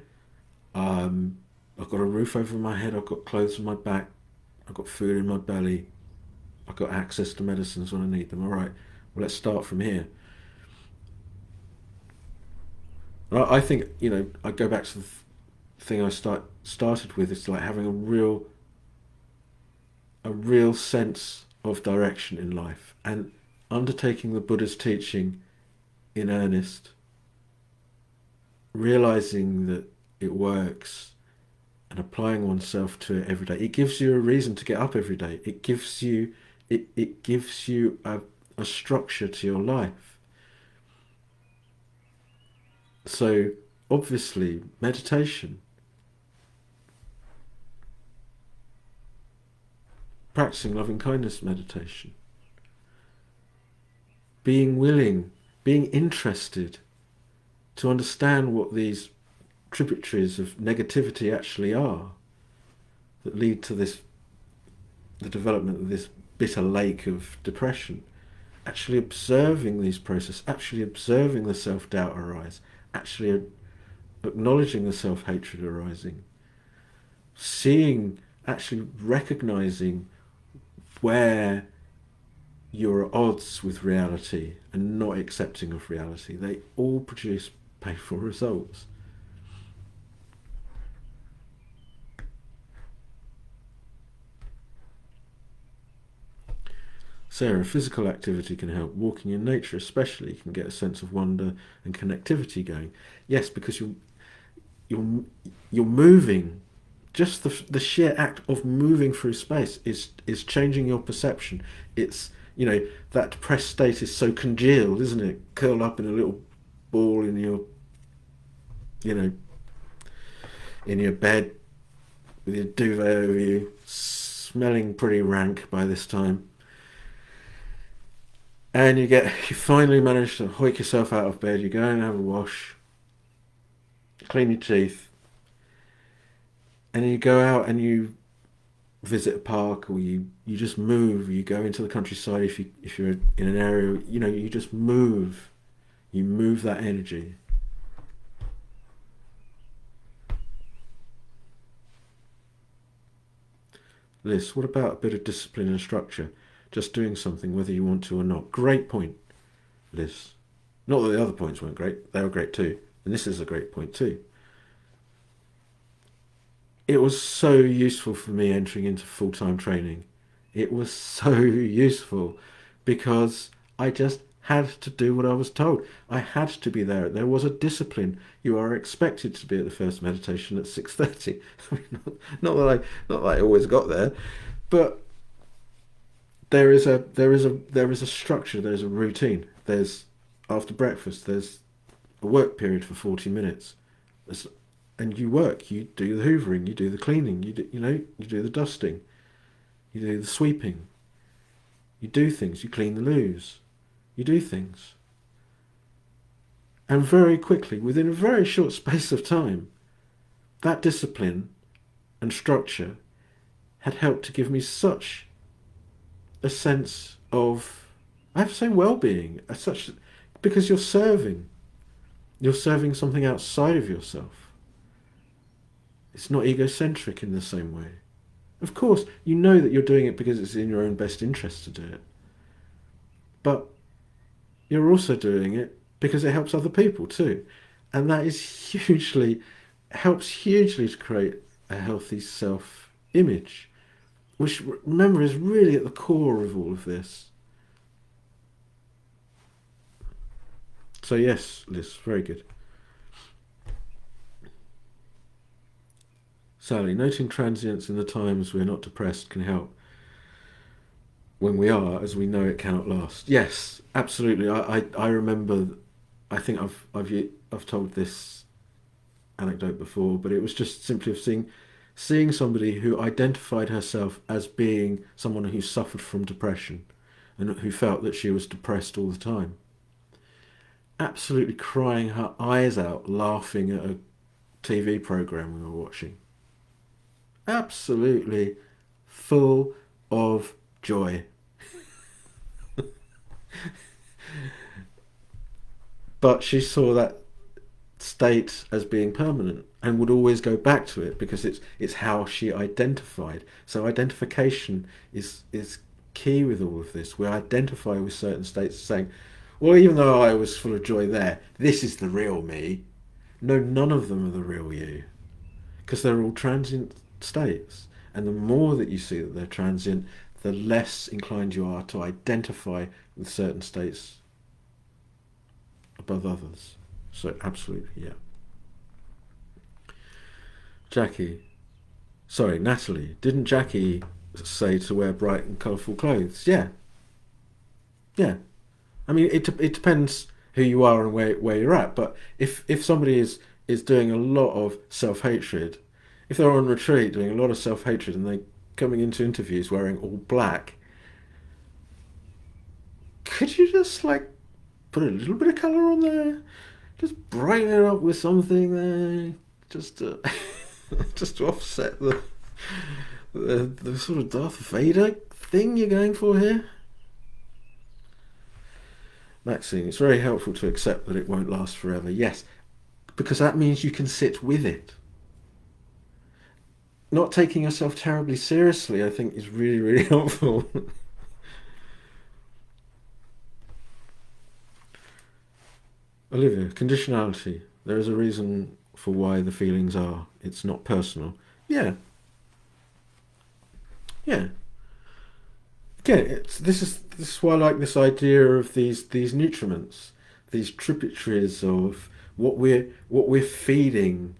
I've got a roof over my head. I've got clothes on my back. I've got food in my belly. I've got access to medicines when I need them. All right. Well, let's start from here. I think I go back to the thing I started with. It's like having a real sense of direction in life, and undertaking the Buddha's teaching in earnest, realizing that it works, and applying oneself to it every day. It gives you a reason to get up every day. It gives you a structure to your life. So obviously meditation, practicing loving kindness meditation, being willing, being interested to understand what these tributaries of negativity actually are, that lead to the development of this bitter lake of depression. Actually observing these processes, actually observing the self-doubt arise, actually acknowledging the self-hatred arising, seeing, actually recognizing where you're at odds with reality and not accepting of reality. They all produce painful results. Sarah, physical activity can help. Walking in nature especially can get a sense of wonder and connectivity going. Yes, because you're moving. Just the sheer act of moving through space is changing your perception. It's that depressed state is so congealed, isn't it? Curled up in a little ball in your in your bed with your duvet over you, smelling pretty rank by this time. And you finally manage to hoik yourself out of bed. You go and have a wash, clean your teeth, and then you go out and you visit a park, or you just move. You go into the countryside if you're in an area. You just move. You move that energy. Liz, what about a bit of discipline and structure? Just doing something whether you want to or not. Great point, Liz. Not that the other points weren't great. They were great too. And this is a great point too. It was so useful for me entering into full-time training. It was so useful because I just had to do what I was told. I had to be there. There was a discipline. You are expected to be at the first meditation at 6:30. Not that I always got there, but there is a structure. There's a routine. There's after breakfast. There's a work period for 40 minutes. And you work. You do the hoovering. You do the cleaning. You do the dusting. You do the sweeping. You do things. You clean the loos. You do things. And very quickly, within a very short space of time, that discipline and structure had helped to give me such a sense of, I have to say, well-being, such, because you're serving something outside of yourself. It's not egocentric in the same way. Of course, you know that you're doing it because it's in your own best interest to do it, but you're also doing it because it helps other people too, and that is helps hugely to create a healthy self-image, which, remember, is really at the core of all of this. So yes, Liz, very good. Sally, noting transience in the times we're not depressed can help. When we are, as we know it cannot last. Yes, absolutely. I remember. I think I've told this anecdote before, but it was just simply of seeing somebody who identified herself as being someone who suffered from depression and who felt that she was depressed all the time. Absolutely crying her eyes out, laughing at a TV program we were watching. Absolutely full of joy. But she saw that state as being permanent and would always go back to it because it's how she identified. So identification is key with all of this. We identify with certain states saying, well, even though I was full of joy there, this is the real me. No, none of them are the real you, because they're all transient states. And the more that you see that they're transient, the less inclined you are to identify with certain states above others. So absolutely, yeah. Natalie, didn't Jackie say to wear bright and colourful clothes? Yeah. I mean, it depends who you are and where you're at. But if somebody is doing a lot of self-hatred, if they're on retreat doing a lot of self-hatred and they're coming into interviews wearing all black, could you just put a little bit of colour on there? Just brighten it up with something there, just to, just to offset the sort of Darth Vader thing you're going for here. Maxine, it's very helpful to accept that it won't last forever. Yes, because that means you can sit with it. Not taking yourself terribly seriously, I think, is really, really helpful. Olivia, conditionality. There is a reason for why the feelings are. It's not personal. Yeah. Again, this is why I like this idea of these nutriments, these tributaries of what we're feeding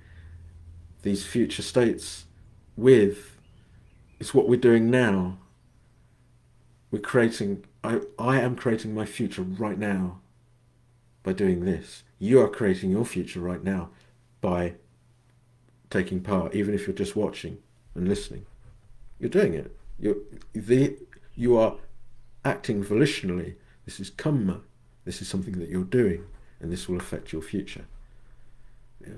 these future states with. It's what we're doing now. We're creating. I am creating my future right now by doing this. You are creating your future right now by taking part, even if you're just watching and listening. You're doing it. You are acting volitionally. This is kamma. This is something that you're doing, and this will affect your future. Yeah.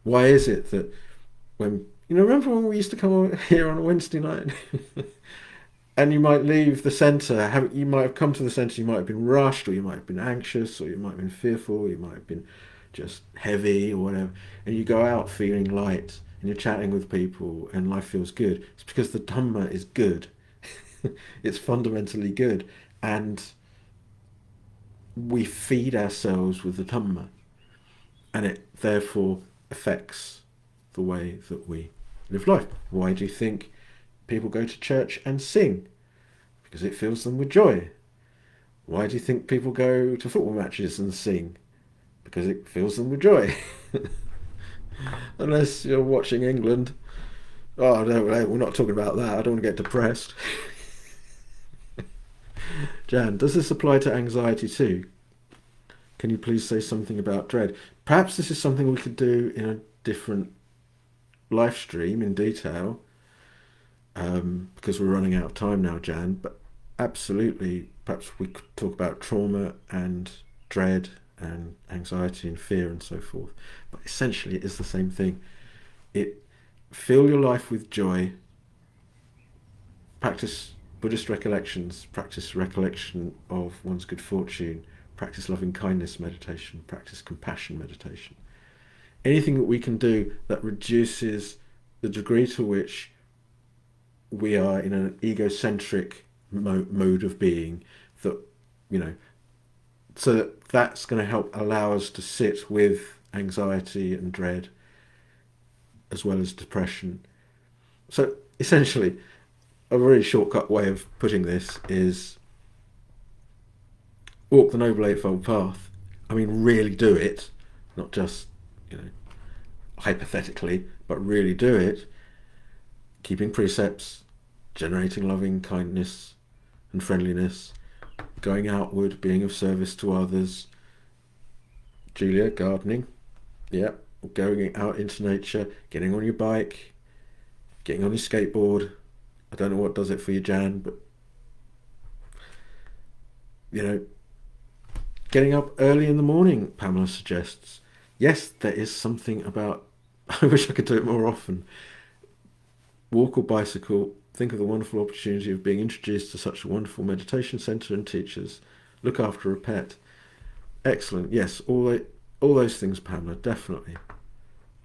Why is it that when remember when we used to come here on a Wednesday night, and you might leave the centre, you might have come to the centre, you might have been rushed, or you might have been anxious, or you might have been fearful, or you might have been just heavy, or whatever, and you go out feeling light, and you're chatting with people, and life feels good. It's because the Dhamma is good. It's fundamentally good, and we feed ourselves with the Dhamma, and it therefore affects the way that we live life. Why do you think people go to church and sing? Because it fills them with joy. Why do you think people go to football matches and sing? Because it fills them with joy. Unless you're watching England. Oh no, we're not talking about that. I don't want to get depressed. Jan, does this apply to anxiety too? Can you please say something about dread? Perhaps this is something we could do in a different live stream in detail, because we're running out of time now, Jan. But absolutely, perhaps we could talk about trauma and dread and anxiety and fear and so forth. But essentially, it is the same thing. It fill your life with joy. Practice Buddhist recollections. Practice recollection of one's good fortune. Practice loving kindness meditation. Practice compassion meditation. Anything that we can do that reduces the degree to which we are in an egocentric mode of being, that, you know, so that's going to help allow us to sit with anxiety and dread as well as depression. So essentially, a very shortcut way of putting this is walk the Noble Eightfold Path. I mean, really do it, not just, you know, hypothetically, but really do it. Keeping precepts, generating loving kindness and friendliness, going outward, being of service to others. Julia, gardening, yeah, going out into nature, getting on your bike, getting on your skateboard. I don't know what does it for you, Jan, but, you know, getting up early in the morning, Pamela suggests. Yes, there is something about, I wish I could do it more often. Walk or bicycle, think of the wonderful opportunity of being introduced to such a wonderful meditation centre and teachers. Look after a pet. Excellent. Yes, all those things, Pamela, definitely.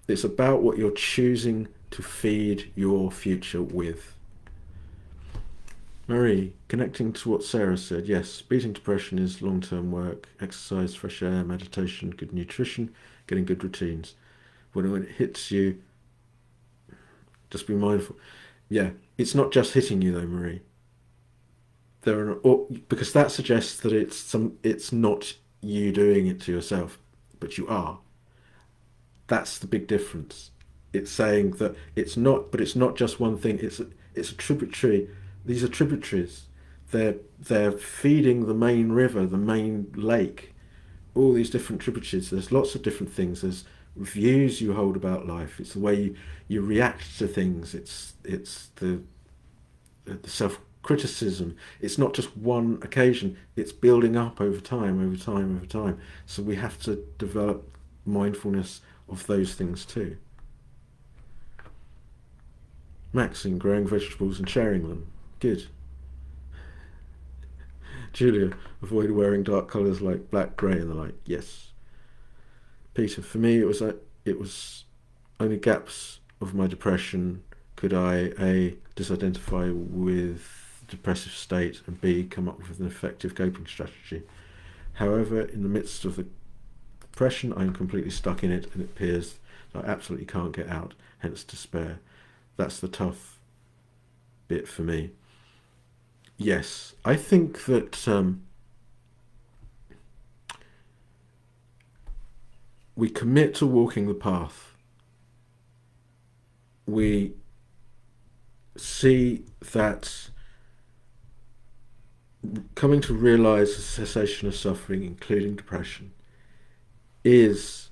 It's about what you're choosing to feed your future with. Marie, connecting to what Sarah said, yes, beating depression is long-term work, exercise, fresh air, meditation, good nutrition, getting good routines. When it hits you, just be mindful. Yeah, it's not just hitting you though, Marie. Because that suggests that it's not you doing it to yourself, but you are. That's the big difference. It's saying that it's not just one thing. It's a tributary. These are tributaries. They're feeding the main river, the main lake. All these different tributaries. There's lots of different things. There's views you hold about life. It's the way you react to things. It's the self-criticism. It's not just one occasion. It's building up over time. So we have to develop mindfulness of those things too. Maxine, growing vegetables and sharing them. Good. Julia, avoid wearing dark colours like black, grey and the like. Yes. Peter, for me it was only gaps of my depression could I A, disidentify with the depressive state, and B, come up with an effective coping strategy. However, in the midst of the depression, I am completely stuck in it, and it appears that I absolutely can't get out, hence despair. That's the tough bit for me. Yes, I think that we commit to walking the path. We see that coming to realize the cessation of suffering, including depression, is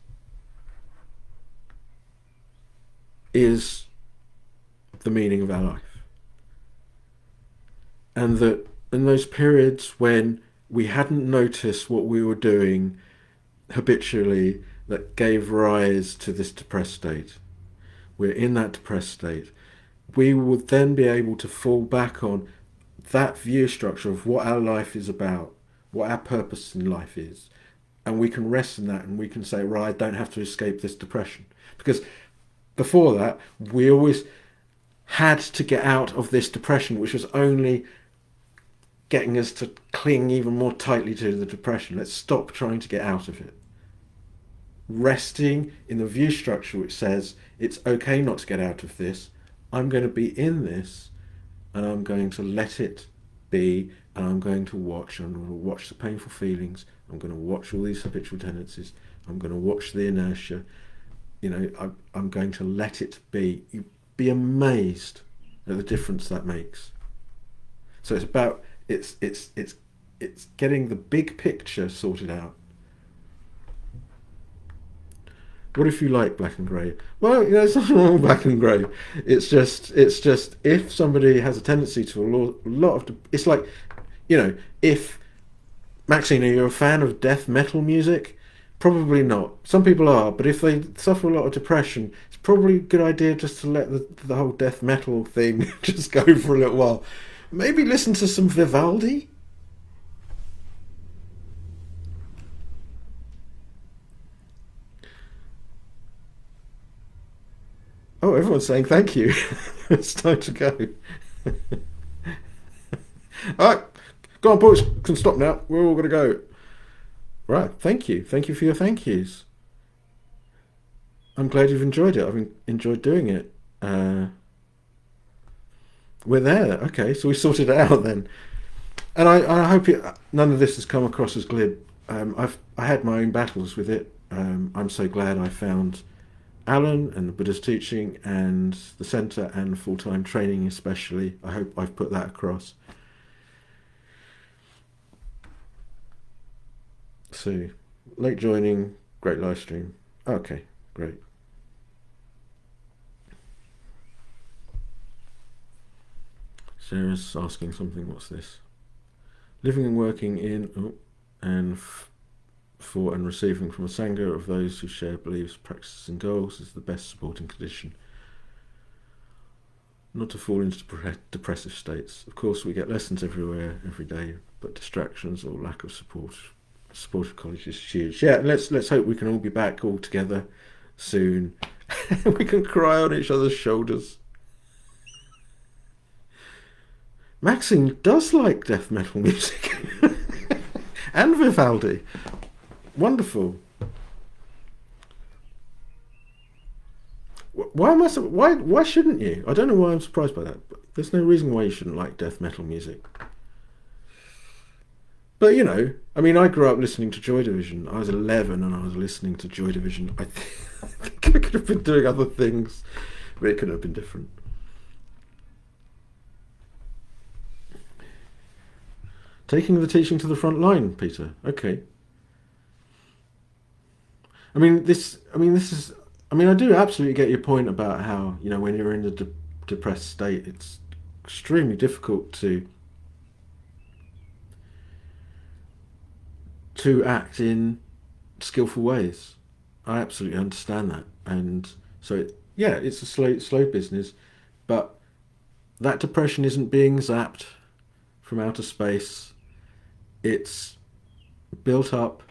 the meaning of our life. And that in those periods when we hadn't noticed what we were doing habitually that gave rise to this depressed state, we're in that depressed state, we would then be able to fall back on that view structure of what our life is about, what our purpose in life is, and we can rest in that, and we can say, right, I don't have to escape this depression. Because before that, we always had to get out of this depression, which was only getting us to cling even more tightly to the depression. Let's stop trying to get out of it. Resting in the view structure which says it's okay not to get out of this. I'm going to be in this, and I'm going to let it be, and I'm going to watch. I'm going to watch the painful feelings. I'm going to watch all these habitual tendencies. I'm going to watch the inertia. You know, I'm going to let it be. You'd be amazed at the difference that makes. So it's about it's getting the big picture sorted out. What if you like black and grey? Well, you know, it's nothing wrong with black and grey. It's just if somebody has a tendency to a lot of, it's like, you know, if Maxine, are you a fan of death metal music? Probably not. Some people are, but if they suffer a lot of depression, it's probably a good idea just to let the whole death metal thing just go for a little while. Maybe listen to some Vivaldi. Oh, everyone's saying thank you. It's time to go. All right, go on, boys. Can stop now. We're all going to go. Right, thank you. Thank you for your thank yous. I'm glad you've enjoyed it. I've enjoyed doing it. We're there. Okay, so we sorted it out then. And I hope none of this has come across as glib. I had my own battles with it. I'm so glad I found Alan and the Buddhist teaching and the centre and full-time training especially. I hope I've put that across. So, late joining, great live stream. Okay, great. Sarah's asking something. What's this? Living and working in and for and receiving from a sangha of those who share beliefs, practices and goals is the best supporting condition. Not to fall into depressive states. Of course, we get lessons everywhere, every day, but distractions or lack of supportive college is huge. Yeah, let's hope we can all be back all together soon. We can cry on each other's shoulders. Maxine does like death metal music. And Vivaldi. Wonderful. Why shouldn't you? I don't know why I'm surprised by that. But there's no reason why you shouldn't like death metal music. But you know, I mean, I grew up listening to Joy Division. I was 11 and I was listening to Joy Division. I think I could have been doing other things, but it could have been different. Taking the teaching to the front line, Peter. Okay. I do absolutely get your point about how, you know, when you're in a depressed state, it's extremely difficult to act in skillful ways. I absolutely understand that. And so, it's a slow business, but that depression isn't being zapped from outer space. It's built up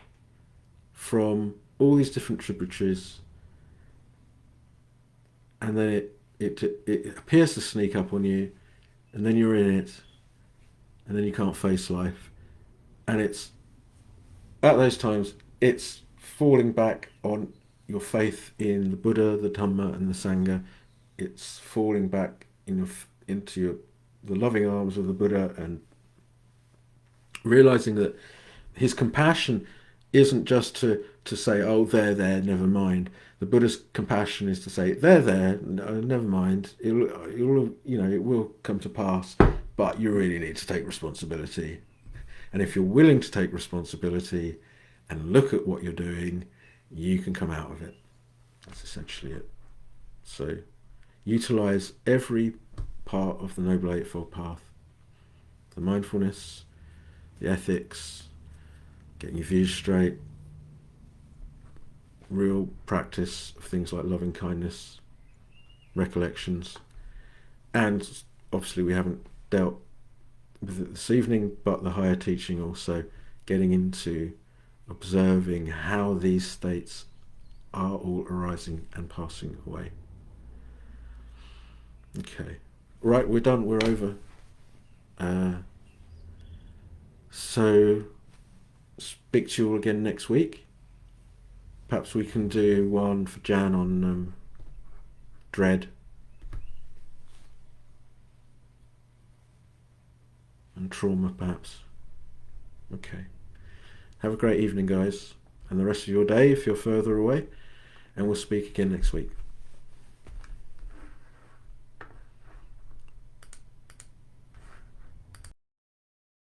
from all these different tributaries, and then it appears to sneak up on you, and then you're in it, and then you can't face life, and it's at those times it's falling back on your faith in the Buddha, the Dhamma, and the Sangha. It's falling back into the loving arms of the Buddha and realizing that his compassion isn't just to say, oh, there, never mind. The Buddha's compassion is to say, there, no, never mind. It will come to pass, but you really need to take responsibility. And if you're willing to take responsibility and look at what you're doing, you can come out of it. That's essentially it. So, utilize every part of the Noble Eightfold Path. The mindfulness, the ethics, getting your views straight, real practice of things like loving kindness, recollections, and obviously we haven't dealt with it this evening, but the higher teaching also, getting into observing how these states are all arising and passing away. Okay, right, we're done, we're over. So speak to you all again next week. Perhaps we can do one for Jan on dread and trauma, perhaps. Okay. Have a great evening, guys, and the rest of your day if you're further away, and we'll speak again next week.